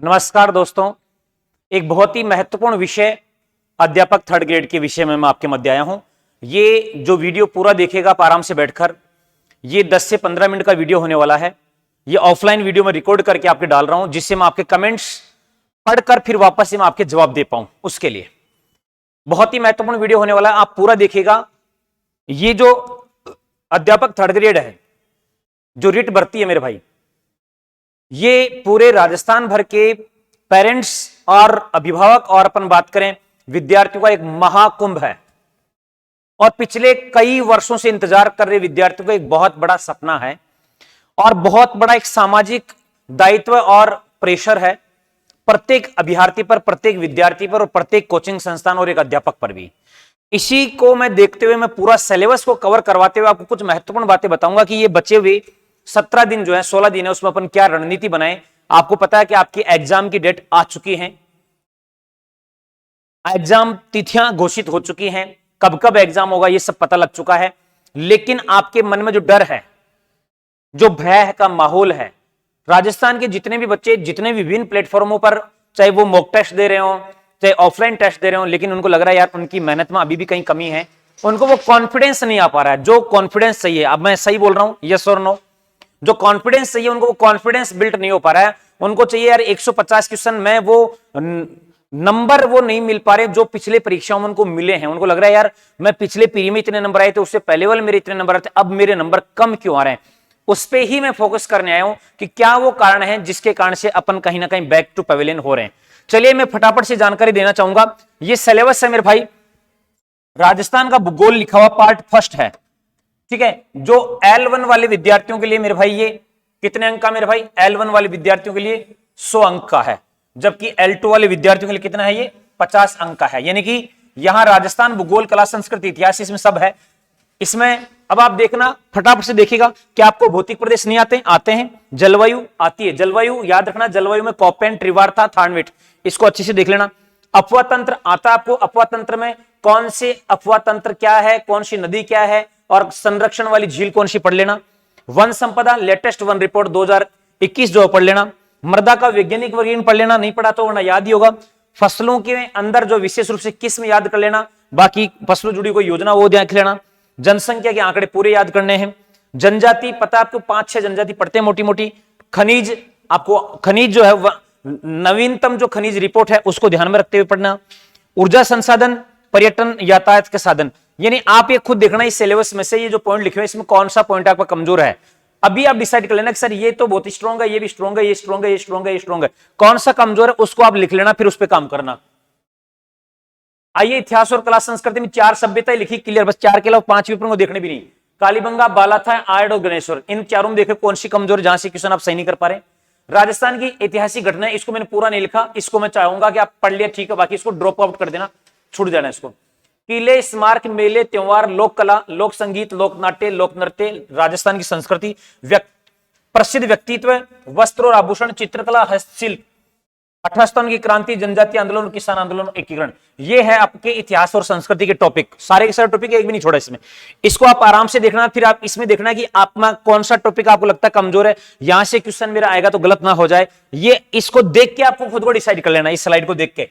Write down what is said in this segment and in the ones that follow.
नमस्कार दोस्तों, एक बहुत ही महत्वपूर्ण विषय अध्यापक थर्ड ग्रेड के विषय में मैं आपके मध्य आया हूं। ये जो वीडियो पूरा देखिएगा आप आराम से बैठकर, ये 10 से 15 मिनट का वीडियो होने वाला है। ये ऑफलाइन वीडियो में रिकॉर्ड करके आपके डाल रहा हूं, जिससे मैं आपके कमेंट्स पढ़कर फिर वापस से मैं आपके जवाब दे पाऊं। उसके लिए बहुत ही महत्वपूर्ण वीडियो होने वाला है, आप पूरा देखिएगा। ये जो अध्यापक थर्ड ग्रेड है, जो रिट भर्ती है मेरे भाई, ये पूरे राजस्थान भर के पेरेंट्स और अभिभावक और अपन बात करें विद्यार्थियों का एक महाकुंभ है और पिछले कई वर्षों से इंतजार कर रहे विद्यार्थियों का एक बहुत बड़ा सपना है और बहुत बड़ा एक सामाजिक दायित्व और प्रेशर है प्रत्येक अभ्यर्थी पर, प्रत्येक विद्यार्थी पर और प्रत्येक कोचिंग संस्थान और एक अध्यापक पर भी। इसी को मैं देखते हुए मैं पूरा सिलेबस को कवर करवाते हुए आपको कुछ महत्वपूर्ण बातें बताऊंगा कि ये बचे हुए 17 दिन जो है, 16 दिन है, उसमें अपन क्या रणनीति बनाए। आपको पता है कि आपकी एग्जाम की डेट आ चुकी है, एग्जाम तिथियां घोषित हो चुकी हैं, कब कब एग्जाम होगा ये सब पता लग चुका है। लेकिन आपके मन में जो डर है, जो भय का माहौल है, राजस्थान के जितने भी बच्चे जितने भी विभिन्न प्लेटफॉर्मों पर, चाहे वो मॉक टेस्ट दे रहे हो, चाहे ऑफलाइन टेस्ट दे रहे हो, लेकिन उनको लग रहा है यार उनकी मेहनत में अभी भी कहीं कमी है, उनको वो कॉन्फिडेंस नहीं आ पा रहा है। जो कॉन्फिडेंस चाहिए, अब मैं सही बोल रहा हूं, यस और नो, जो कॉन्फिडेंस चाहिए उनको वो कॉन्फिडेंस बिल्ड नहीं हो पा रहा है। उनको चाहिए यार 150 क्वेश्चन में वो नंबर वो नहीं मिल पा रहे जो पिछले परीक्षाओं में उनको मिले हैं। उनको लग रहा है यार मैं पिछले पीरी में इतने नंबर आए थे, उससे पहले वाले मेरे इतने नंबर आए थे, अब मेरे नंबर कम क्यों आ रहे हैं। उस पे ही मैं फोकस करने आया हूं कि क्या वो कारण है जिसके कारण से अपन कहीं ना कहीं बैक टू पवेलियन हो रहे हैं। चलिए मैं फटाफट से जानकारी देना चाहूंगा। ये सिलेबस है मेरे भाई, राजस्थान का भूगोल लिखा हुआ पार्ट फर्स्ट है, ठीक है। जो L1 वाले विद्यार्थियों के लिए मेरे भाई ये कितने अंक का मेरे भाई, L1 वाले विद्यार्थियों के लिए 100 अंक का है, जबकि L2 वाले विद्यार्थियों के लिए कितना है, ये 50 अंक का है। यानी कि यहां राजस्थान भूगोल कला संस्कृति इतिहास इसमें सब है। इसमें अब आप देखना, फटाफट से देखिएगा कि आपको भौतिक प्रदेश नहीं आते हैं, जलवायु आती है। जलवायु याद रखना, जलवायु में कॉपेन, त्रिवार्ता, थानविट, इसको अच्छे से देख लेना। अफवाह तंत्र आता है आपको, अफवाह तंत्र में कौन से अफवाह तंत्र क्या है, कौन सी नदी क्या है और संरक्षण वाली झील कौन सी पढ़ लेना। वन संपदा लेटेस्ट वन रिपोर्ट 2021 जो पढ़ लेना। मृदा का वैज्ञानिक वर्गीकरण पढ़ लेना, नहीं पढ़ा तो वरना याद ही होगा। फसलों के अंदर जो विशेष रूप से किस्म याद कर लेना, बाकी फसलों जुड़ी कोई योजना वो देख लेना। जनसंख्या के आंकड़े पूरे याद करने हैं। जनजाति पता आपको 5-6 जनजाति पढ़ते हैं मोटी मोटी। खनिज, आपको खनिज जो है नवीनतम जो खनिज रिपोर्ट है उसको ध्यान में रखते हुए पढ़ना। ऊर्जा संसाधन, पर्यटन, यातायात के साधन, यानी आप ये खुद देखना इस सिलेबस में से ये जो पॉइंट लिखे हुए इसमें कौन सा पॉइंट आपका कमजोर है। अभी आप डिसाइड कर लेना कि सर ये तो बहुत स्ट्रॉन्ग है, ये भी स्ट्रॉन्ग है, ये स्ट्रॉन्ग है, ये स्ट्रॉन्ग है, ये स्ट्रॉन्ग है, कौन सा कमजोर है उसको आप लिख लेना, फिर उस पर काम करना। आइए, इतिहास और कला संस्कृति में 4 सभ्यताएं लिखी, क्लियर, बस 4 के अलावा 5 पेपर को देखने भी नहीं। कालीबंगा, बालाथा, आयड और गणेश्वर, इन चारों में देखे कौन सी कमजोर, जहां से क्वेश्चन आप सही नहीं कर पा रहे। राजस्थान की ऐतिहासिक घटना, इसको मैंने पूरा नहीं लिखा, इसको मैं चाहूंगा कि आप पढ़ लिया, ठीक है, बाकी इसको ड्रॉप आउट कर देना, छूट जाना इसको। किले, स्मारक, मेले, त्योहार, लोक कला, लोक संगीत, लोक नाट्य, लोक नृत्य, राजस्थान की संस्कृति, प्रसिद्ध व्यक्तित्व, वस्त्र और आभूषण, चित्रकला, हस्तशिल्प, 18 की क्रांति, जनजातीय आंदोलन, किसान आंदोलन, एकीकरण, ये है आपके इतिहास और संस्कृति के टॉपिक। सारे के सारे टॉपिक एक भी नहीं छोड़ा इसमें। इसको आप आराम से देखना, फिर आप इसमें देखना कि आप में कौन सा टॉपिक आपको लगता है कमजोर है, यहां से क्वेश्चन मेरा आएगा तो गलत ना हो जाए। ये इसको देख के आपको खुद को डिसाइड कर लेना, इस स्लाइड को देख के।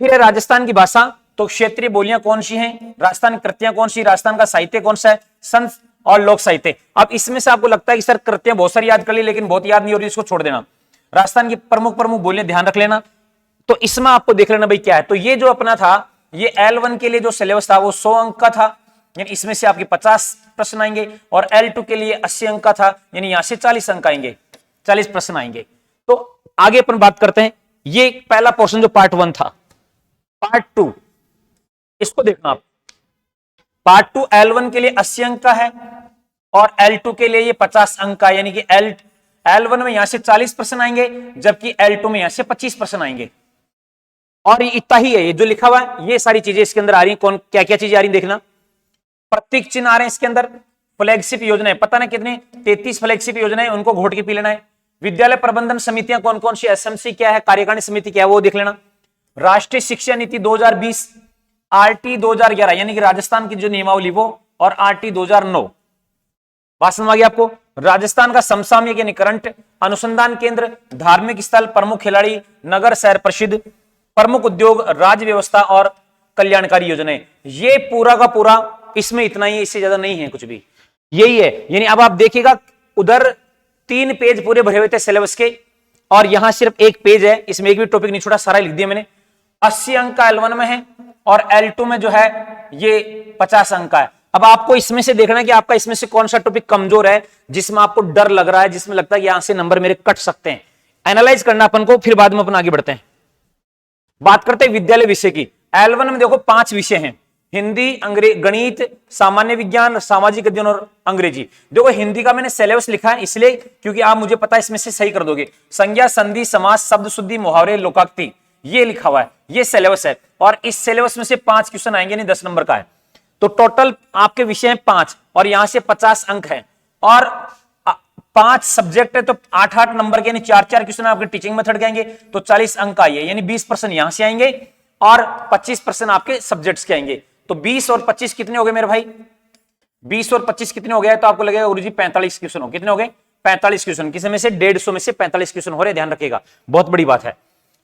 फिर है राजस्थान की भाषा, तो क्षेत्रीय बोलियां कौन सी हैं, राजस्थान की कृतियां कौन सी, राजस्थान का साहित्य कौन सा है, संत और लोक साहित्य। अब इसमें से आपको लगता है कि सर कृतियां बहुत सारी याद कर ली लेकिन बहुत याद नहीं हो रही, इसको छोड़ देना। राजस्थान की प्रमुख प्रमुख बोलियां ध्यान रख लेना। तो इसमें आपको देख लेना भाई क्या है। तो ये जो अपना था, ये L1 के लिए जो सिलेबस था वो 100 अंक का था, यानी इसमें से आपके 50 प्रश्न आएंगे, और L2 के लिए 80 अंक का था, यानी यहां से 40 अंक आएंगे, 40 प्रश्न आएंगे। तो आगे अपन बात करते हैं। ये पहला पोर्शन जो पार्ट 1 था। पार्ट 2 इसको देखना आप। पार्ट 2 L1 के लिए 80 अंक का है और L2 के लिए ये 50 अंक का, यानी कि L1 में यहां से 40 प्रश्न आएंगे, जबकि L2 में यहां से 25 प्रश्न आएंगे। और ये इतना ही है, ये जो लिखा हुआ है ये सारी चीजें इसके अंदर आ रही हैं। कौन क्या क्या चीजें आ रही देखना। प्रतीक चिन्ह आ रहे हैं इसके अंदर। फ्लैगशिप योजना है, पता ना कितनी, 33 फ्लैगशिप योजनाएं, उनको घोट के पी लेना है। विद्यालय प्रबंधन समितियां कौन कौन सी, SMC क्या है, कार्यकारिणी समिति क्या है, वो देख लेना। राष्ट्रीय शिक्षा नीति 2020, RT 2011 यानी कि राजस्थान की जो नियमावली वो, और RT 2009 बात समझ आ गई आपको। राजस्थान का समसामयिक यानी करंट, अनुसंधान केंद्र, धार्मिक स्थल, प्रमुख खिलाड़ी, नगर शहर प्रसिद्ध, प्रमुख उद्योग, राज्य व्यवस्था और कल्याणकारी योजनाएं। ये पूरा का पूरा इसमें इतना ही है, इससे ज्यादा नहीं है कुछ भी, यही है। यानी अब आप देखिएगा उधर 3 पेज पूरे भरे हुए थे सिलेबस के, और यहां सिर्फ 1 पेज है, इसमें एक भी टॉपिक नहीं छोड़ा, सारा लिख दिया मैंने। 80 अंक का L1 में है और L2 में जो है ये 50 अंक का है। अब आपको इसमें से देखना है कि आपका इसमें से कौन सा टॉपिक कमजोर है, जिसमें आपको डर लग रहा है, जिसमें लगता है कि यहां से नंबर मेरे कट सकते हैं। एनालाइज करना अपन को, फिर बाद में अपन आगे बढ़ते हैं। बात करते हैं विद्यालय विषय की। L1 में देखो 5 विषय हैं, हिंदी, गणित, सामान्य विज्ञान, सामाजिक अध्ययन और अंग्रेजी। देखो हिंदी का मैंने सिलेबस लिखा है इसलिए क्योंकि आप मुझे पता है इसमें से सही कर दोगे। संज्ञा, संधि, समास, शब्द शुद्धि, मुहावरे, लोकाक्ति, ये लिखा हुआ है, ये सिलेबस है। और इस सिलेबस में से 5 क्वेश्चन आएंगे, नहीं 10 नंबर का है। तो टोटल आपके विषय हैं 5 और यहां से 50 अंक है। और 5 सब्जेक्ट है तो 8-8 नंबर के, यानी 4-4 क्वेश्चन आपके टीचिंग मेथड के आएंगे, तो 40 अंक आइए, यानी 20% यहां से आएंगे और 25% आपके सब्जेक्ट्स के आएंगे। तो 20 और 25 कितने हो गए मेरे भाई? 20 और 25 कितने हो गए? तो आपको लगेगा गुरुजी 45 क्वेश्चन हो। कितने हो गए? 45 क्वेश्चन। किसी में से 150 में से 45 क्वेश्चन हो रहे, ध्यान रखिएगा, बहुत बड़ी बात है।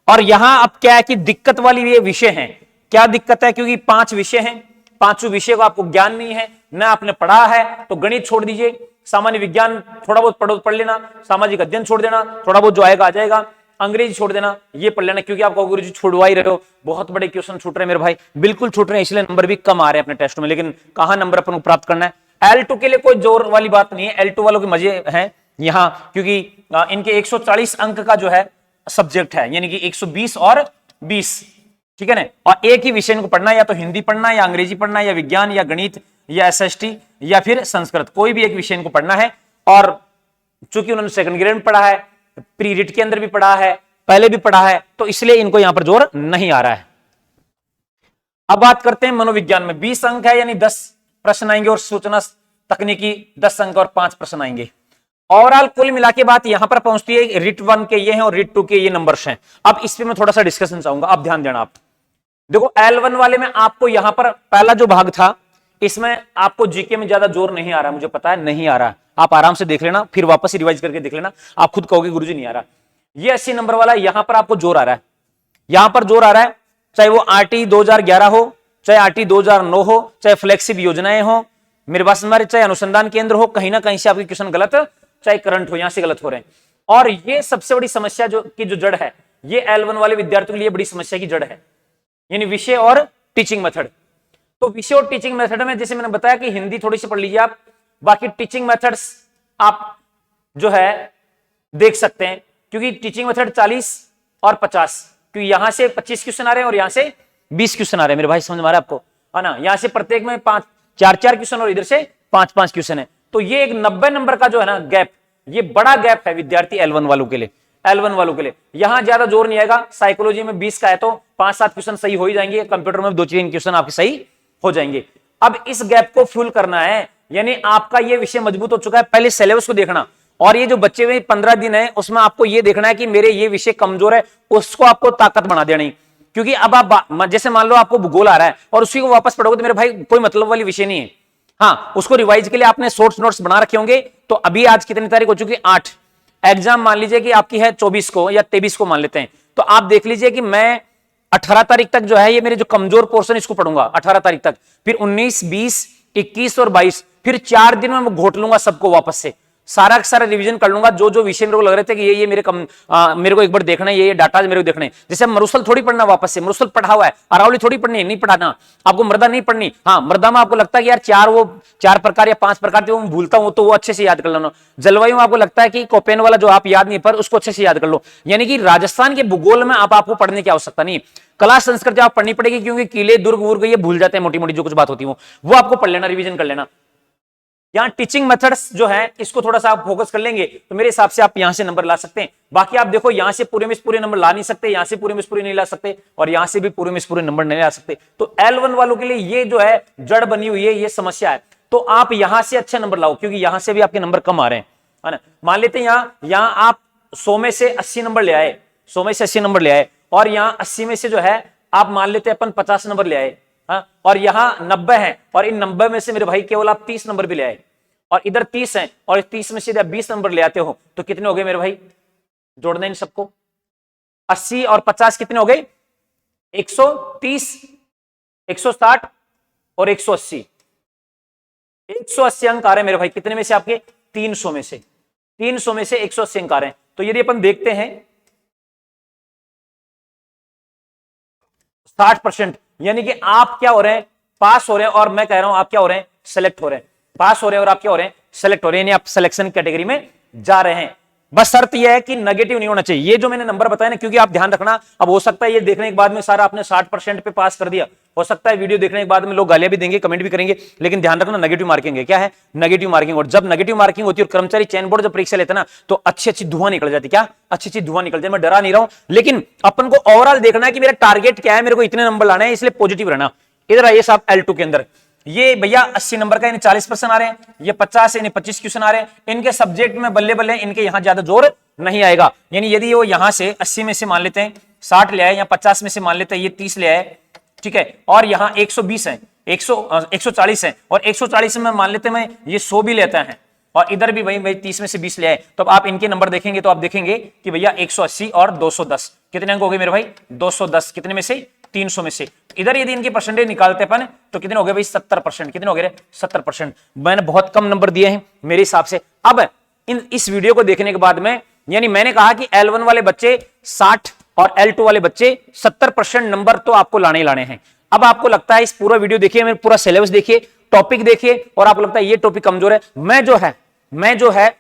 और यहां अब क्या है कि दिक्कत वाली ये विषय है। क्या दिक्कत है? क्योंकि 5 विषय हैं, 5 विषय को आपको ज्ञान नहीं है, ना आपने पढ़ा है, तो गणित छोड़ दीजिए, सामान्य विज्ञान थोड़ा बहुत पढ़ लेना, सामाजिक अध्ययन छोड़ देना, थोड़ा बहुत जो आएगा आ जाएगा, अंग्रेजी छोड़ देना, ये पढ़ लेना, क्योंकि आप गुरुजी छुड़वा ही रहे हो, बहुत बड़े क्वेश्चन छूट रहे हैं मेरे भाई, बिल्कुल छूट रहे हैं, इसलिए नंबर भी कम आ रहे हैं अपने टेस्ट में। लेकिन कहां नंबर अपन को प्राप्त करना है? L2 के लिए कोई जोर वाली बात नहीं है, L2 वालों के मजे हैं यहां, क्योंकि इनके 140 अंक का जो है सब्जेक्ट है, यानी कि 120 और 20, ठीक है ना। और एक ही विषय को पढ़ना है, या तो हिंदी पढ़ना है, या अंग्रेजी पढ़ना है, या विज्ञान, या गणित, या SST, या फिर संस्कृत, कोई भी एक विषय को पढ़ना है। और चूंकि उन्होंने सेकंड ग्रेड में पढ़ा है, प्री रिट के अंदर भी पढ़ा है, पहले भी पढ़ा है, तो इसलिए इनको यहां पर जोर नहीं आ रहा है। अब बात करते हैं मनोविज्ञान में। 20 अंक है, यानी 10 प्रश्न आएंगे, और सूचना तकनीकी 10 अंक और 5 प्रश्न आएंगे। ओवरऑल कुल मिला के बात यहां पर पहुंचती है, रिट 1 के ये हैं और रिट 2 के ये नंबर्स हैं। अब इस पे मैं थोड़ा सा डिस्कशन चाहूंगा, आप ध्यान देना। आप देखो L1 वाले में आपको यहां पर पहला जो भाग था, इसमें आपको जीके में ज्यादा जोर नहीं आ रहा, मुझे पता है नहीं आ रहा, आप आराम से देख लेना, फिर वापस रिवाइज करके देख लेना, आप खुद कहोगे गुरुजी नहीं आ रहा। ये 80 नंबर वाला, यहां पर आपको जोर आ रहा है, यहां पर जोर आ रहा है, चाहे वो RT 2011 हो, चाहे RT 2009 हो, चाहे फ्लेक्सिब योजनाएं हो, मेरे पास हमारे चाहे अनुसंधान केंद्र हो, कहीं ना कहीं से आपके क्वेश्चन गलत, चाहे करंट हो, यहां से गलत हो रहे हैं। और ये सबसे बड़ी समस्या जो जड़ है, ये L1 वाले विद्यार्थियों के लिए बड़ी समस्या की जड़ है, यानी विषय और टीचिंग मेथड। तो विषय और टीचिंग मेथड में जैसे मैंने बताया कि हिंदी थोड़ी सी पढ़ लीजिए आप, बाकी टीचिंग मेथड्स आप जो है देख सकते हैं, क्योंकि टीचिंग मेथड 40 और 50, क्योंकि यहां से 25 क्वेश्चन आ रहे हैं और यहां से 20 क्वेश्चन आ रहे हैं मेरे भाई, समझ में आ रहा है आपको, है ना। यहां से प्रत्येक में 4-4 क्वेश्चन और इधर से 5-5 क्वेश्चन है, तो ये एक 90 नंबर का जो है ना गैप, ये बड़ा गैप है विद्यार्थी L1 वालों के लिए। L1 वालों के लिए यहां ज्यादा जोर नहीं आएगा। साइकोलॉजी में 20 का है तो 5-7 क्वेश्चन सही हो ही जाएंगे, कंप्यूटर में 2-3 क्वेश्चन आपके सही हो जाएंगे। अब इस गैप को फुल करना है, यानी आपका ये विषय मजबूत हो चुका है, पहले सिलेबस को देखना, और ये जो बच्चे में 15 दिन है उसमें आपको ये देखना है कि मेरे ये विषय कमजोर है, उसको आपको ताकत बना देनी। क्योंकि अब आप जैसे मान लो आपको भूगोल आ रहा है और उसी को वापस पढ़ोगे तो मेरे भाई कोई मतलब वाली विषय नहीं है। हाँ, उसको रिवाइज के लिए आपने शॉर्ट्स नोट्स बना रखे होंगे। तो अभी आज कितनी तारीख हो चुकी है? 8। एग्जाम मान लीजिए कि आपकी है 24 को या 23 को मान लेते हैं, तो आप देख लीजिए कि मैं 18 तारीख तक जो है ये मेरे जो कमजोर पोर्शन इसको पढ़ूंगा 18 तारीख तक, फिर 19, 20, 21 और 22, फिर 4 दिन में मैं घोट लूंगा सबको वापस से, सारा का सारा रिवीजन कर लूंगा। जो विषय मेरे को लग रहे थे कि ये मेरे मेरे को एक बार देखना है, ये डाटा मेरे को देखना है। जैसे मरुस्थल थोड़ी पढ़ना वापस से, मरुस्थल पढ़ा हुआ है, अरावली थोड़ी पढ़नी है, नहीं पढ़ाना आपको, मृदा नहीं पढ़नी। हाँ, मृदा में आपको लगता है कि यार 4 प्रकार या 5 प्रकार थे वो भूलता हूं, तो वो अच्छे से याद कर लेना। जलवायु में आपको लगता है कि कोपेन वाला जो आप याद नहीं, पर उसको अच्छे से याद कर लो। यानी कि राजस्थान के भूगोल में आपको पढ़ने की आवश्यकता नहीं, कला संस्कृति आप पढ़नी पड़ेगी, क्योंकि किले दुर्ग वुर्ग ये भूल जाते हैं, मोटी मोटी जो कुछ बात होती है वो आपको पढ़ लेना, रिवीजन कर लेना। यहां टीचिंग मेथड्स जो है इसको थोड़ा सा आप फोकस कर लेंगे तो मेरे हिसाब से आप यहां से नंबर ला सकते हैं। बाकी आप देखो यहां से पूरे में पूरे नंबर ला नहीं सकते, यहां से पूरे में पूरे नहीं ला सकते, और यहां से भी पूरे में पूरे नंबर नहीं ला सकते। तो L1 वालों के लिए ये जो है जड़ बनी हुई है, ये समस्या है। तो आप यहां से अच्छे नंबर लाओ, क्योंकि यहां से भी आपके नंबर कम आ रहे हैं, है ना। मान लेते हैं यहां आप 100 में से 80 नंबर ले आए, 100 में से 80 नंबर ले आए, और यहां 80 में से जो है आप मान लेते हैं अपन 50 नंबर ले आए, और यहां 90 है, और इन 90 में से मेरे भाई केवल आप 30 नंबर भी ले आए, और इधर 30 है, और 30 में से यदि 20 नंबर ले आते हो तो कितने हो गए मेरे भाई, जोड़ना इन सबको, 80 और 50 कितने हो गए, 130, 160 और 180, 180 अंक आ रहे हैं मेरे भाई, कितने में से आपके, 300 में से, 300 में से 180 अंक आ रहे हैं। तो यदि अपन देखते हैं 60%, यानी कि आप क्या हो रहे हैं, पास हो रहे हैं, और मैं कह रहा हूं आप क्या हो रहे हैं, सेलेक्ट हो रहे हैं, पास हो रहे हैं और आप क्या हो रहे हैं, सेलेक्ट हो रहे हैं, यानी आप सिलेक्शन कैटेगरी में जा रहे हैं। बस शर्त यह है कि नेगेटिव नहीं होना चाहिए। ये जो मैंने नंबर बताया ना, क्योंकि आप ध्यान रखना, अब हो सकता है ये देखने के बाद में सारा आपने 60% पे पास कर दिया, हो सकता है वीडियो देखने के बाद में लोग गालियां भी देंगे, कमेंट भी करेंगे, लेकिन ध्यान रखना नेगेटिव मार्किंग है, क्या है, नेगेटिव मार्किंग। और जब नेगेटिव मार्किंग होती है और कर्मचारी चयन बोर्ड जब परीक्षा लेते ना, तो अच्छी अच्छी धुआं निकल जाती, क्या अच्छी अच्छी धुआं निकल जाती। मैं डरा नहीं रहा हूं, लेकिन अपन को ओवरऑल देखना है कि मेरा टारगेट क्या है, मेरे को इतने नंबर लाने हैं, इसलिए पॉजिटिव रहना। इधर आइए साहब, L2 के अंदर ये भैया 80 नंबर का, इन्हें 40% आ रहे हैं, ये 50 इन्हें 25 क्वेश्चन आ रहे हैं, इनके सब्जेक्ट में बल्ले बल्ले इनके यहां ज्यादा जोर नहीं आएगा। यानी यदि वो यहां से 80 में से मान लेते हैं 60 ले आए, या 50 में से मान लेते हैं ये 30 ले आए, ठीक है, और यहां 120 है, 140 है, और 140 में मान लेते हैं मैं ये 100 भी लेता है, और इधर भी भाई 30 में से 20 ले आए, तो अब आप इनके नंबर देखेंगे तो आप देखेंगे कि भैया 180 और 210, कितने अंक हो गए मेरे भाई, 210, कितने में से, 300 में से। इधर यदि इनके परसेंटेज निकालते अपन तो कितने हो गए भाई, 70%, कितने हो गए, 70%। मैंने बहुत कम नंबर दिए हैं मेरे हिसाब से। अब इस वीडियो को देखने के बाद में, यानी मैंने कहा कि L1 वाले बच्चे 60 और L2 वाले बच्चे 70% नंबर तो आपको लाने ही लाने हैं। अब आपको लगता है इस पूरा वीडियो देखिए, मेरे पूरा सिलेबस देखिए, टॉपिक देखिए, और आपको लगता है ये टॉपिक कमजोर है, मैं जो है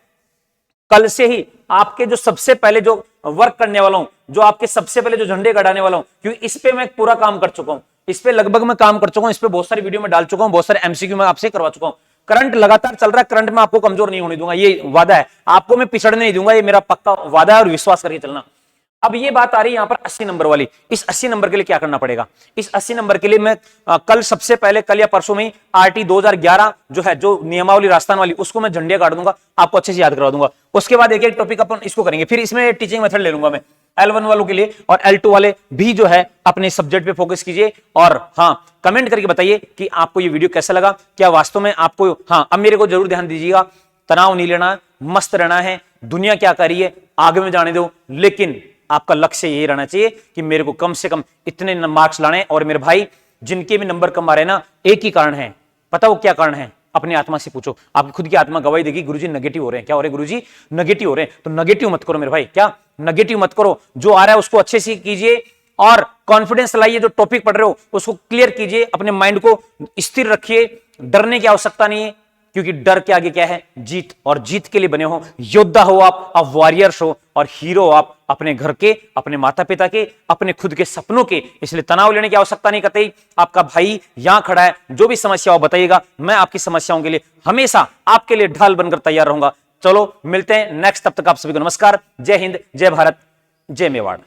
कल से ही आपके जो सबसे पहले जो वर्क करने वाला हूं, जो आपके सबसे पहले जो झंडे गड़ाने वाला हूं, क्योंकि इस पे मैं पूरा काम कर चुका हूं, इस पे लगभग मैं काम कर चुका हूं, इस पे बहुत सारी वीडियो में डाल चुका हूं, बहुत सारे एमसीक्यू मैं आपसे करवा चुका हूं। करंट लगातार चल रहा है, करंट में आपको कमजोर नहीं होने दूंगा, ये वादा है, आपको मैं पिछड़ने नहीं दूंगा, ये मेरा पक्का वादा है, और विश्वास करके चलना। अब ये बात आ रही है यहां पर 80 नंबर वाली। इस 80 नंबर के लिए क्या करना पड़ेगा, इस 80 नंबर के लिए मैं कल सबसे पहले, कल या परसों में आरटी 2011 जो है, जो नियमावली राजस्थान वाली, उसको मैं झंडिया काट दूंगा, आपको अच्छे से याद करवा दूंगा। उसके बाद एक एक टॉपिक अपन इसको करेंगे, फिर इसमें टीचिंग मेथड ले लूंगा मैं L1 वालों के लिए, और L2 वाले भी जो है अपने सब्जेक्ट पे फोकस कीजिए। और हाँ, कमेंट करके बताइए कि आपको ये वीडियो कैसा लगा, क्या वास्तव में आपको, हाँ अब मेरे को जरूर ध्यान दीजिएगा, तनाव नहीं लेना, मस्त रहना है, दुनिया क्या कर रही है आगे में जाने दो, लेकिन आपका लक्ष्य यही रहना चाहिए कि मेरे को कम से कम इतने मार्क्स लाने। और मेरे भाई जिनके भी नंबर कम आ रहे हैं ना, एक ही कारण है, पता वो क्या कारण है, अपनी आत्मा से पूछो, आपकी खुद की आत्मा गवाही देगी, गुरुजी नेगेटिव हो रहे हैं, क्या हो रहे हैं गुरुजी, नेगेटिव हो रहे हैं। तो नेगेटिव मत करो मेरे भाई, क्या नेगेटिव मत करो, जो आ रहा है उसको अच्छे से कीजिए, और कॉन्फिडेंस लाइए, जो टॉपिक पढ़ रहे हो उसको क्लियर कीजिए, अपने माइंड को स्थिर रखिए, डरने की आवश्यकता नहीं है, क्योंकि डर के आगे क्या है, जीत, और जीत के लिए बने हो, योद्धा हो आप वॉरियर्स हो, और हीरो आप अपने घर के, अपने माता पिता के, अपने खुद के सपनों के। इसलिए तनाव लेने की आवश्यकता नहीं कतई, आपका भाई यहां खड़ा है, जो भी समस्या हो बताइएगा, मैं आपकी समस्याओं के लिए हमेशा आपके लिए ढाल बनकर तैयार रहूंगा। चलो मिलते हैं नेक्स्ट, तब तक आप सभी को नमस्कार, जय हिंद, जय भारत, जय मेवाड़।